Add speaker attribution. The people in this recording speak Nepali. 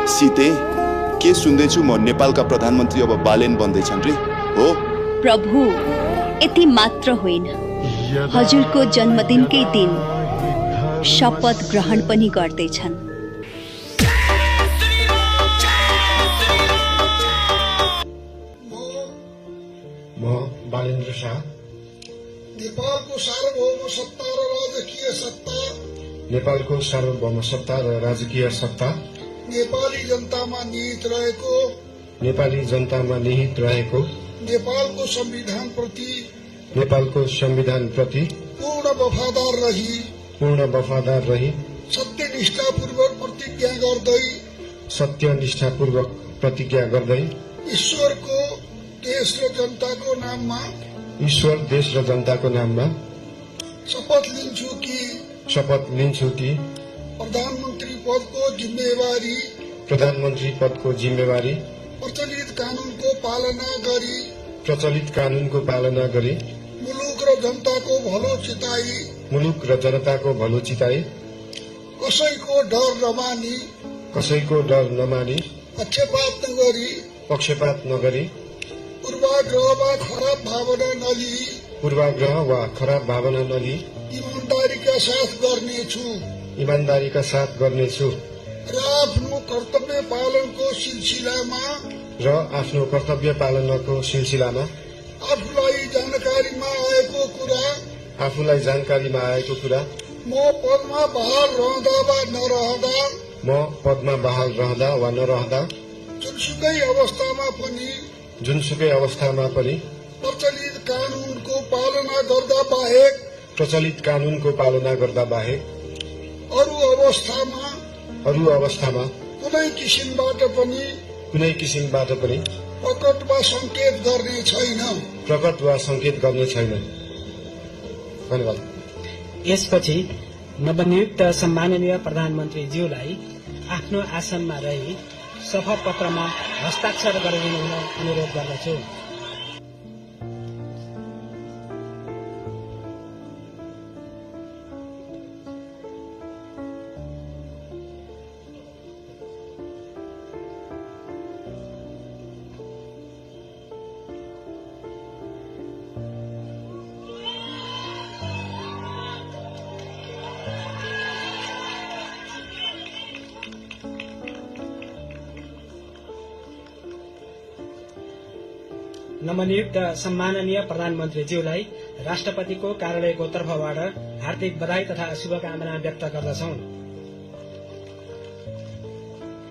Speaker 1: सीते, के सुन्दैछु म नेपालका प्रधानमन्त्री अब बालेन बन्दैछन् रे? हो
Speaker 2: प्रभु, यति मात्र होइन, हजुरको जन्मदिनकै दिन शपथ ग्रहण पनि गर्दैछन्।
Speaker 3: म बालेन्द्र शाह
Speaker 4: नेपालको सार्वभौम सत्ता र राजकीय सत्ता
Speaker 3: नेपालको सार्वभौम सत्ता र राजकीय सत्ता
Speaker 4: नेपाली जनतामा निहित रहेको
Speaker 3: नेपाली जनतामा निहित रहेको
Speaker 4: नेपालको संविधान प्रति
Speaker 3: पूर्ण वफादार रही
Speaker 4: सत्यनिष्ठापूर्वक
Speaker 3: प्रतिज्ञा गर्दै
Speaker 4: ईश्वरको देश र जनताको नाममा
Speaker 3: ईश्वर देश र जनताको नाममा
Speaker 4: शपथ लिन्छु कि प्रधानमन्त्री पदको जिम्मेवारी प्रचलित कानूनको पालना गरी मुलुक र जनताको भलो चिताई कसैको डर नमानी पक्षपात नगरी पूर्वाग्रह वा खराब भावना नलिई ईमानदारीका साथ गर्नेछु र आफ्नो कर्तव्य पालनको सिलसिलामा आफूलाई जानकारीमा आएको कुरा म पदमा बहाल रहँदा वा नरहँदा जुनसुकै अवस्थामा पनि प्रचलित कानूनको पालना गर्दा बाहेक अरू अवस्थामा कुनै किसिमबाट पनि प्रकट वा संकेत गर्ने छैन। धन्यवाद।
Speaker 5: यसपछि नवनियुक्त सम्माननीय प्रधानमन्त्रीज्यूलाई आफ्नो आसनमा रही शपथ पत्रमा हस्ताक्षर गरिदिनु अनुरोध गर्दछु। नवनियुक्त सम्माननीय प्रधानमन्त्रीज्यूलाई राष्ट्रपतिको कार्यालयको तर्फबाट हार्दिक बधाई तथा शुभकामना व्यक्त गर्दछौं।